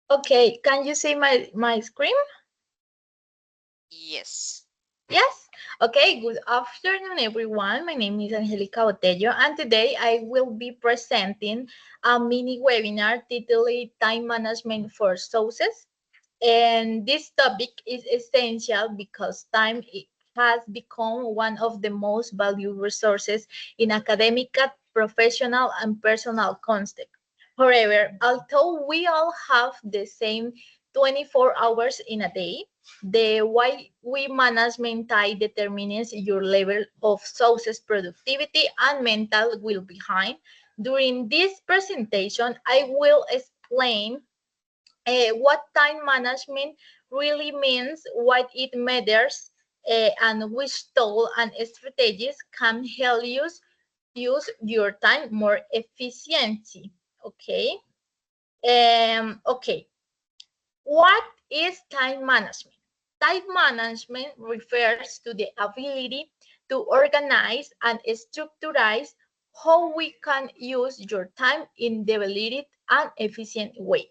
Okay, can you see my screen? Yes. Yes? Okay, good afternoon, everyone. My name is Angelica Botello, and today I will be presenting a mini webinar titled Time Management for Sources. And this topic is essential because has become one of the most valued resources in academic, professional, and personal context. However, although we all have the same 24 hours in a day, the way we management time determines your level of success, productivity, and mental well-being. During this presentation, I will explain what time management really means, what it matters, and which tool and strategies can help you use your time more efficiently. Okay. Okay. What is time management? Time management refers to the ability to organize and structurize how we can use your time in developed and efficient way.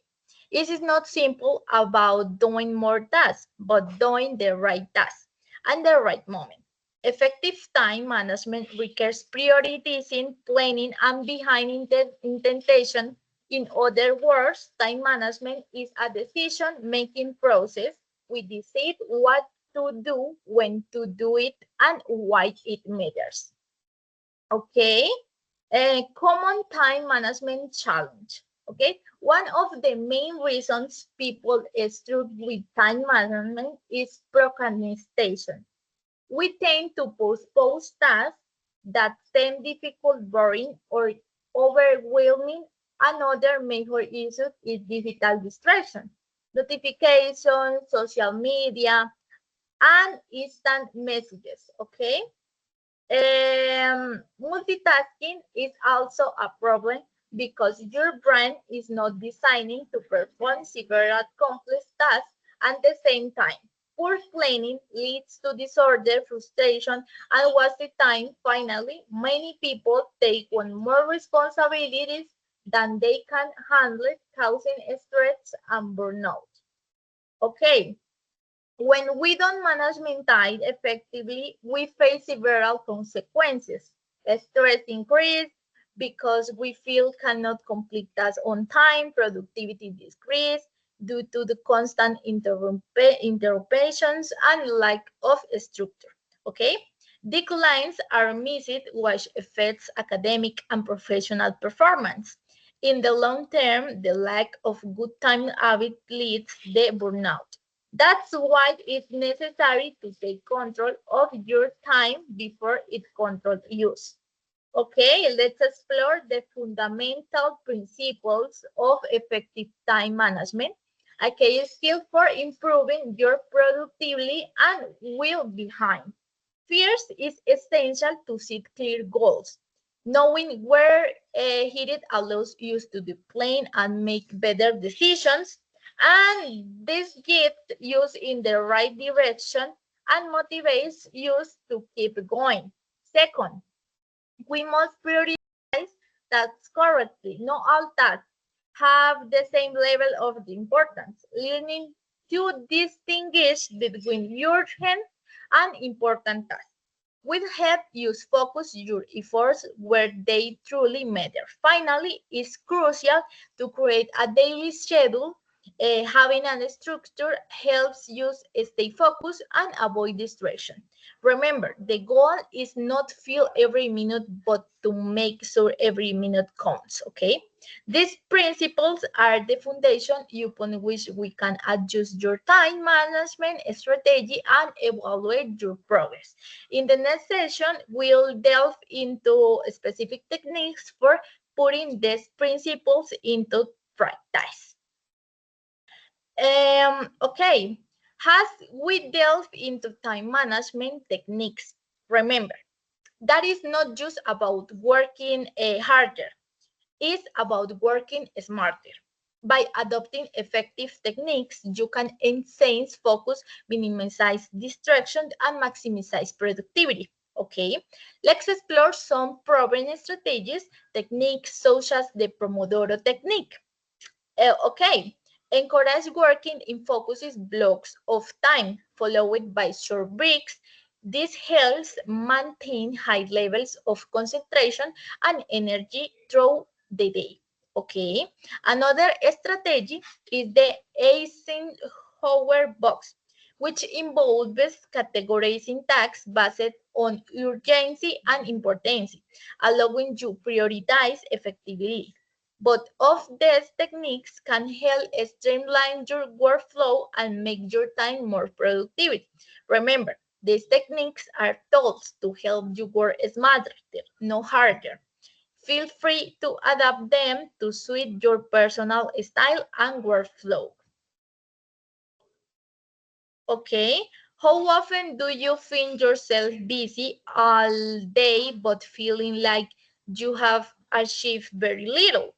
It is not simple about doing more tasks, but doing the right task and the right moment. Effective time management requires prioritizing, planning, and behind intention. In other words, time management is a decision-making process. We decide what to do, when to do it, and why it matters. Okay, a common time management challenge. Okay, one of the main reasons people struggle with time management is procrastination. We tend to postpone tasks that seem difficult, boring, or overwhelming. Another major issue is digital distraction, notifications, social media, and instant messages. Okay, multitasking is also a problem because your brain is not designing to perform several complex tasks at the same time. Poor planning leads to disorder, frustration, and wasted time. Finally, many people take on more responsibilities than they can handle, causing stress and burnout. Okay, when we don't manage time effectively, we face several consequences. Stress increase because we feel cannot complete tasks on time, productivity decrease due to the constant interruptions and lack of structure. Okay? Declines are missed, which affects academic and professional performance. In the long term, the lack of good time habit leads the burnout. That's why it's necessary to take control of your time before it controls you. Okay, let's explore the fundamental principles of effective time management, a key skill for improving your productivity and well-being. First, it's essential to set clear goals. Knowing where headed allows you to plan and make better decisions, and this gets you in the right direction and motivates you to keep going. Second, we must prioritize tasks correctly. Not all tasks have the same level of importance. Learning to distinguish between urgent and important tasks will help you focus your efforts where they truly matter. Finally, it's crucial to create a daily schedule. Having a structure helps you stay focused and avoid distraction. Remember, the goal is not fill every minute, but to make sure every minute counts, okay? These principles are the foundation upon which we can adjust your time management strategy and evaluate your progress. In the next session, we'll delve into specific techniques for putting these principles into practice. Okay, as we delve into time management techniques, remember, that is not just about working harder, it's about working smarter. By adopting effective techniques, you can enhance focus, minimize distraction, and maximize productivity. Okay, let's explore some proven strategies, techniques such as the Pomodoro technique. Okay, Encourage working in focuses blocks of time, followed by short breaks. This helps maintain high levels of concentration and energy through the day. Okay. Another strategy is the Eisenhower box, which involves categorizing tasks based on urgency and importance, allowing you prioritize effectively. Both of these techniques can help streamline your workflow and make your time more productive. Remember, these techniques are tools to help you work smarter, not harder. Feel free to adapt them to suit your personal style and workflow. Okay, how often do you find yourself busy all day but feeling like you have achieved very little?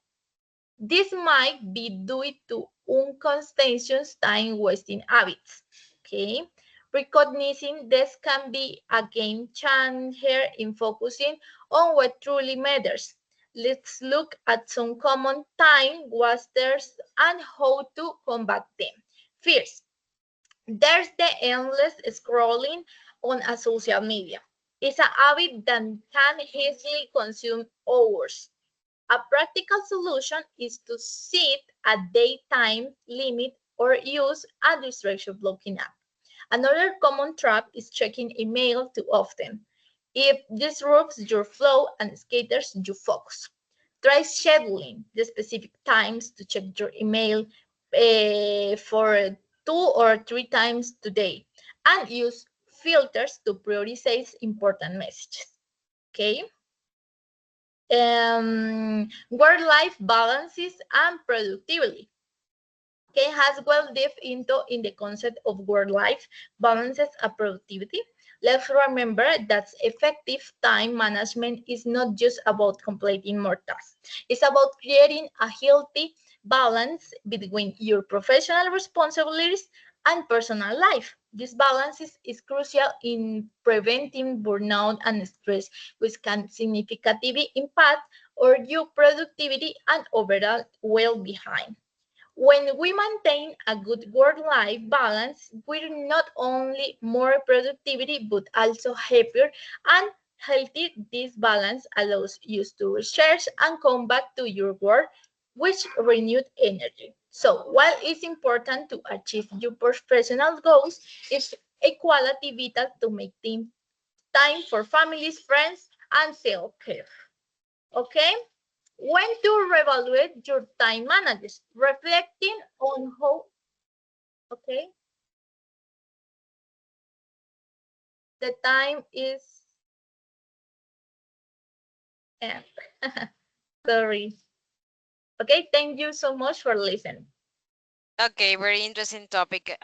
This might be due to unconscious time wasting habits. Okay, recognizing this can be a game changer in focusing on what truly matters. Let's look at some common time wasters and how to combat them. First, there's the endless scrolling on a social media. It's a habit that can easily consume hours. A practical solution is to set a daytime limit or use a distraction blocking app. Another common trap is checking email too often. It disrupts your flow and scatters your focus. Try scheduling the specific times to check your email for 2 or 3 times today, and use filters to prioritize important messages. Okay. Work-life balances and productivity. Okay, has well dipped into in the concept of work-life balances and productivity. Let's remember that effective time management is not just about completing more tasks. It's about creating a healthy balance between your professional responsibilities and personal life. This balance is crucial in preventing burnout and stress, which can significantly impact your productivity and overall well-being. When we maintain a good work-life balance, we're not only more productivity, but also happier and healthy. This balance allows you to recharge and come back to your work with renewed energy. So while it's important to achieve your professional goals, it's equally vital to make time for families, friends, and self-care. Okay? When to reevaluate your time managers, reflecting on how, okay, the time is, end. Sorry. Okay, thank you so much for listening. Okay, very interesting topic,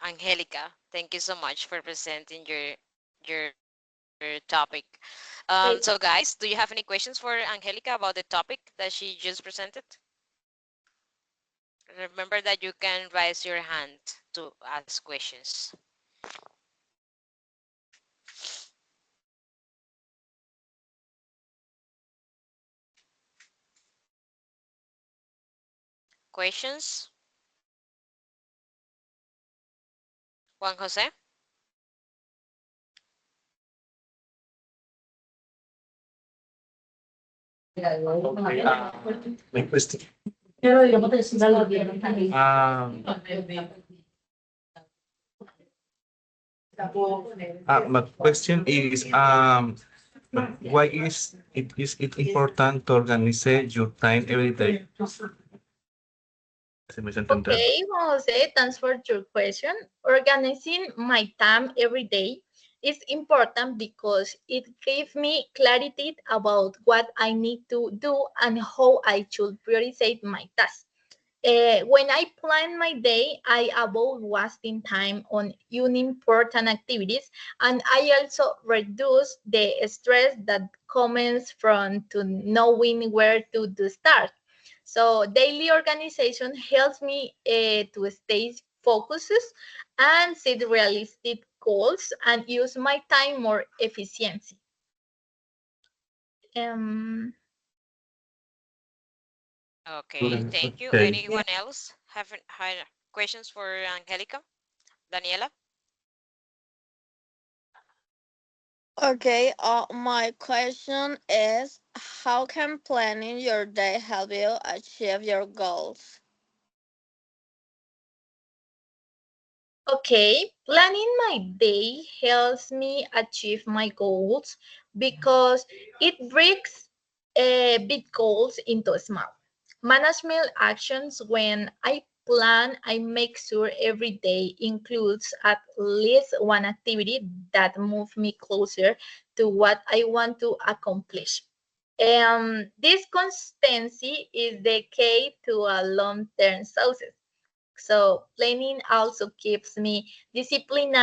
Angelica. Thank you so much for presenting your topic. Okay. So guys, do you have any questions for Angelica about the topic that she just presented? Remember that you can raise your hand to ask questions. Questions? Juan Jose? Okay, my question. My question is, why is it important to organize your time every day? ¿Se me hizo entender? Okay, Jose, thanks for your question. Organizing my time every day is important because it gives me clarity about what I need to do and how I should prioritize my tasks. When I plan my day, I avoid wasting time on unimportant activities, and I also reduce the stress that comes from to knowing where to start. So daily organization helps me to stay focused and set realistic goals and use my time more efficiently. Um, Okay, thank you. Okay. Anyone else have questions for Angelica? Daniela? Okay, my question is, how can planning your day help you achieve your goals? Okay, planning my day helps me achieve my goals because it breaks big goals into small, manageable actions. When I plan, I make sure every day includes at least one activity that moves me closer to what I want to accomplish. This consistency is the key to a long-term success. So planning also keeps me disciplined,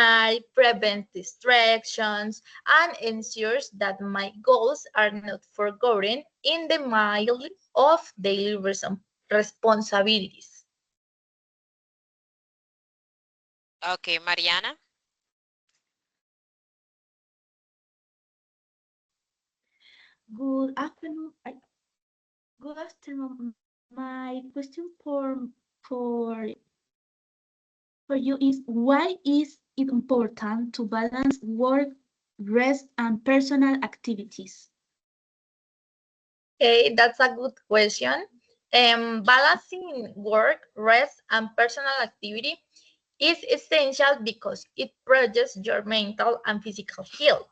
prevents distractions, and ensures that my goals are not forgotten in the mile of daily responsibilities. Okay, Mariana? Good afternoon. Good afternoon. My question for for you is, why is it important to balance work, rest, and personal activities? Okay, that's a good question. Balancing work, rest, and personal activity is essential because it projects your mental and physical health.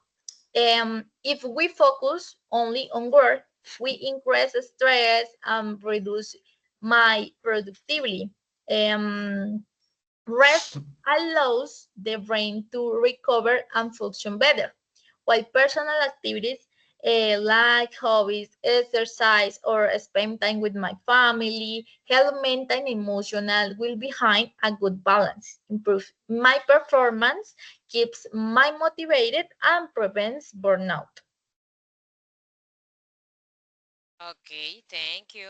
If we focus only on work, we increase stress and reduce my productivity. Um, Rest allows the brain to recover and function better, while personal activities like hobbies, exercise, or spend time with my family help maintain emotional well-being. A good balance improves my performance, keeps my motivated, and prevents burnout. Okay, thank you.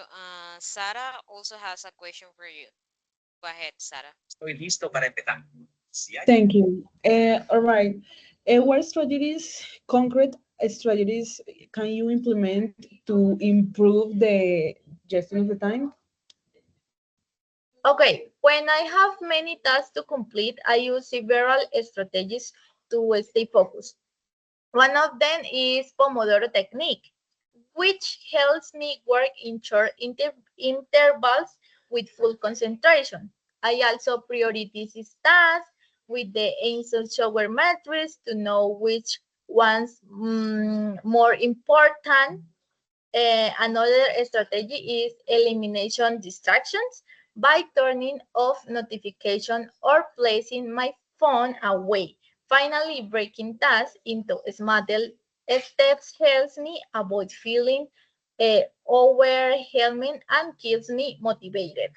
Sarah also has a question for you. Go ahead, Sarah. Estoy listo para empezar. Thank you. All right. What strategies, concrete strategies, can you implement to improve the gestion of the time? Okay, when I have many tasks to complete, I use several strategies to stay focused. One of them is Pomodoro technique, which helps me work in short intervals with full concentration. I also prioritize tasks with the Eisenhower matrix to know which ones more important. Another strategy is elimination distractions by turning off notification or placing my phone away. Finally, breaking tasks into smaller steps helps me avoid feeling overwhelming and keeps me motivated.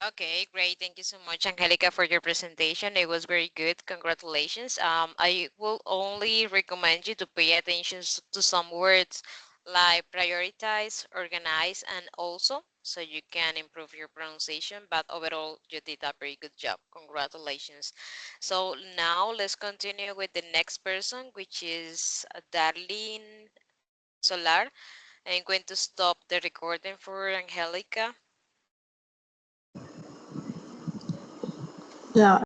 Okay, great. Thank you so much, Angelica, for your presentation. It was very good. Congratulations. I will only recommend you to pay attention to some words like prioritize, organize, and also, so you can improve your pronunciation. But overall, you did a very good job. Congratulations. So now let's continue with the next person, which is Darlene Solar. I'm going to stop the recording for Angelica. Yeah,